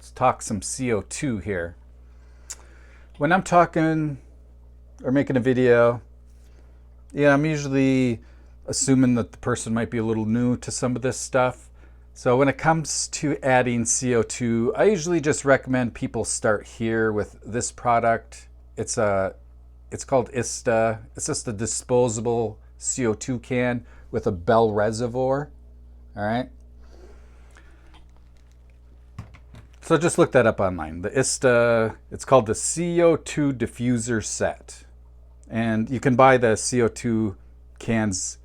Let's talk some CO2 here. When I'm talking or making a video, I'm usually assuming that the person might be a little new to some of this stuff. So when it comes to adding CO2, I usually just recommend people start here with this product. It's called ISTA. It's just a disposable CO2 can with a bell reservoir. All right. So just look that up online. The ISTA, it's called the CO2 diffuser set. And you can buy the CO2 cans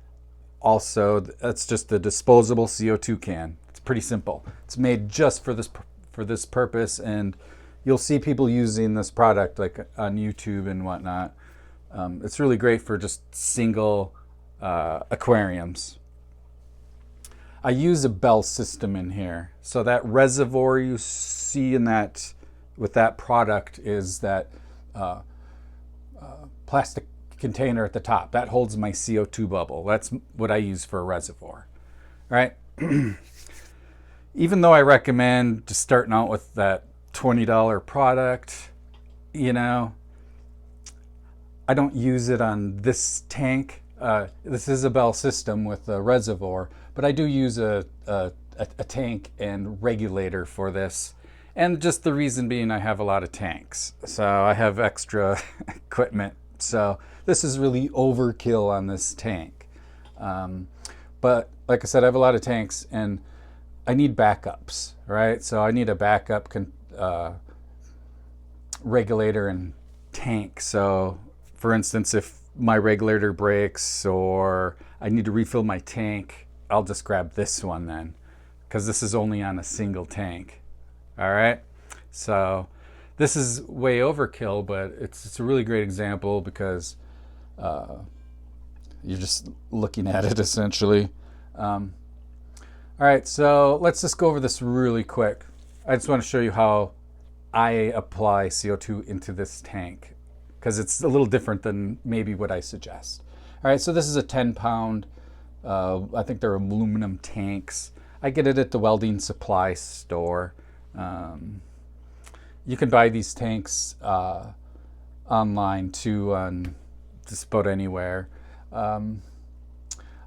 also. That's just the disposable CO2 can. It's pretty simple. It's made just for this purpose, and you'll see people using this product like on YouTube and whatnot. It's really great for just single aquariums. I use a bell system in here. So that reservoir you see in that with that product is that plastic container at the top. That holds my CO2 bubble. That's what I use for a reservoir. All right. Even though I recommend just starting out with that $20 product, I don't use it on this tank. This is a bell system with a reservoir, but I do use a tank and regulator for this. And just the reason being, I have a lot of tanks. So I have extra equipment. So this is really overkill on this tank. But like I said, I have a lot of tanks and I need backups, right? So I need a backup regulator and tank. So for instance, if my regulator breaks or I need to refill my tank, I'll just grab this one then, because this is only on a single tank. All right. So this is way overkill, but it's a really great example because you're just looking at it essentially. All right, so let's just go over this really quick. I just want to show you how I apply CO2 into this tank, because it's a little different than maybe what I suggest. All right, so this is a 10-pound, I think they're aluminum tanks. I get it at the welding supply store. You can buy these tanks online too, on just about anywhere.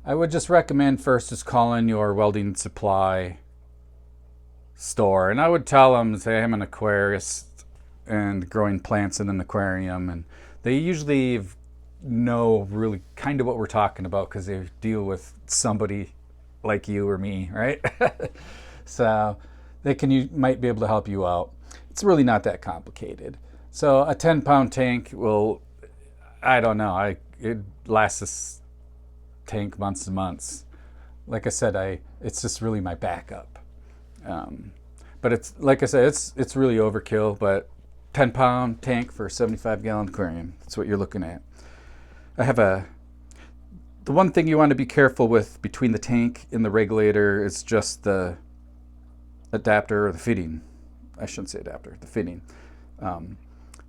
I would just recommend first just calling your welding supply store, and I would tell them, say I'm an aquarist and growing plants in an aquarium, and they usually know really kind of what we're talking about because they deal with somebody like you or me, right? So you might be able to help you out. It's really not that complicated. So a 10-pound tank will, I don't know, it lasts this tank months and months. Like I said, it's just really my backup. But it's, like I said, it's really overkill, but 10-pound tank for a 75-gallon aquarium. That's what you're looking at. The one thing you want to be careful with between the tank and the regulator is just the adapter or the fitting. I shouldn't say adapter, the fitting.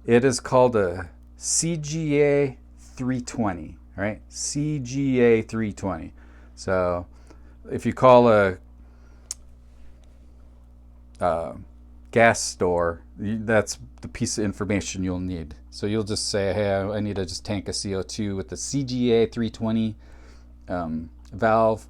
It is called a CGA 320, right? CGA 320. So if you call a gas store, that's the piece of information you'll need. So you'll just say, hey, I need to just tank a CO2 with the CGA 320 valve.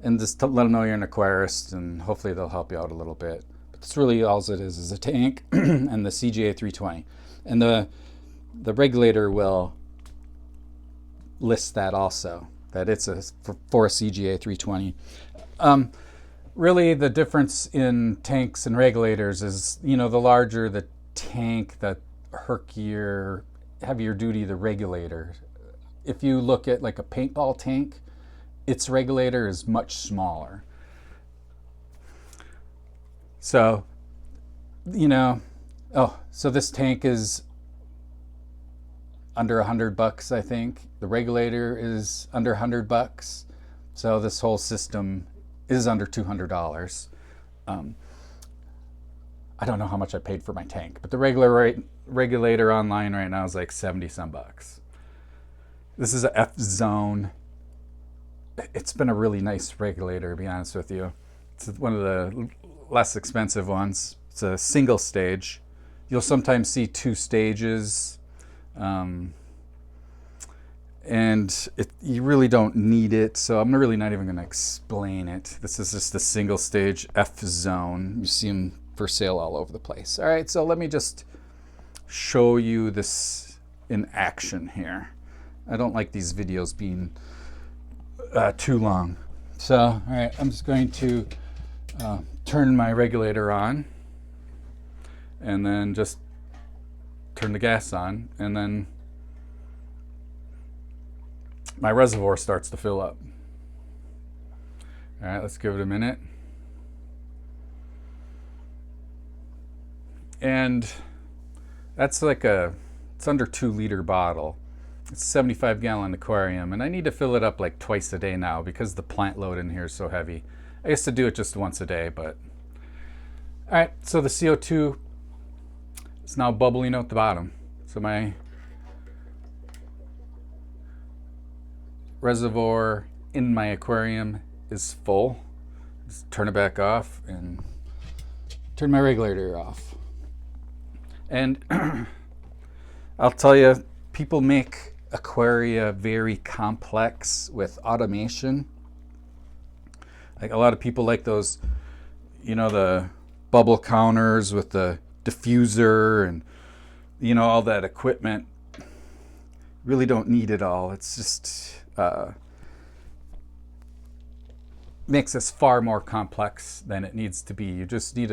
And just let them know you're an aquarist, and hopefully they'll help you out a little bit. But that's really all it is a tank and the CGA 320. And the regulator will list that also, that it's for a CGA 320. Really, the difference in tanks and regulators is, the larger the tank, the heavier duty the regulator. If you look at like a paintball tank, its regulator is much smaller. So, so this tank is under $100, I think. The regulator is under $100. So this whole system is under $200. I don't know how much I paid for my tank, but the regulator online right now is like 70 some bucks. This is a F zone. It's been a really nice regulator, to be honest with you. It's one of the less expensive ones. It's a single stage. You'll sometimes see 2 stages, and you really don't need it, so I'm really not even going to explain it. This is just a single stage F zone. You see them for sale all over the place. All right, so let me just show you this in action here. I don't like these videos being too long. So, all right, I'm just going to turn my regulator on, and then just turn the gas on, and then my reservoir starts to fill up. All right, let's give it a minute. And that's like it's under 2-liter bottle. It's a 75-gallon aquarium, and I need to fill it up like twice a day now because the plant load in here is so heavy. I used to do it just once a day, but all right, so the CO2 is now bubbling out the bottom. So my reservoir in my aquarium is full. Just turn it back off and turn my regulator off. And I'll tell you, people make aquaria very complex with automation. Like a lot of people like those, you know, the bubble counters with the diffuser and, you know, all that equipment. Really don't need it all. It's just makes us far more complex than it needs to be. You just need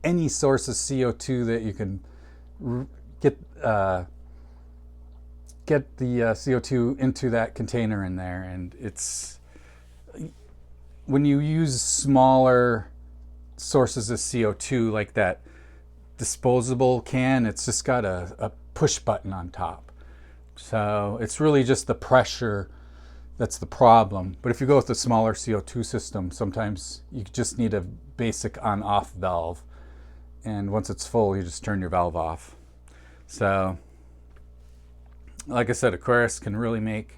any source of CO2 that you can get the CO2 into that container in there. And it's, when you use smaller sources of CO2 like that disposable can, it's just got a push button on top. So it's really just the pressure that's the problem. But if you go with a smaller CO2 system, sometimes you just need a basic on-off valve. And once it's full, you just turn your valve off. So, like I said, Aquarius can really make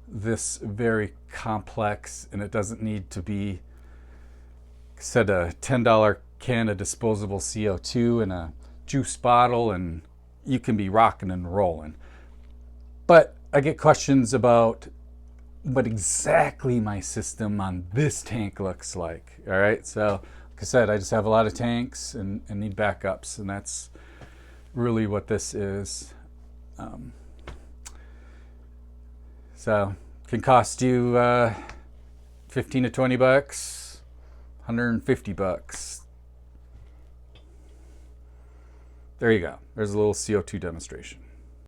this very complex, and it doesn't need to be, like I said, a $10 can of disposable CO2 in a juice bottle, and you can be rocking and rolling. But I get questions about what exactly my system on this tank looks like. All right, so like I said, I just have a lot of tanks and need backups, and that's really what this is. So it can cost you 15 to 20 bucks, 150 bucks. There you go. There's a little CO2 demonstration.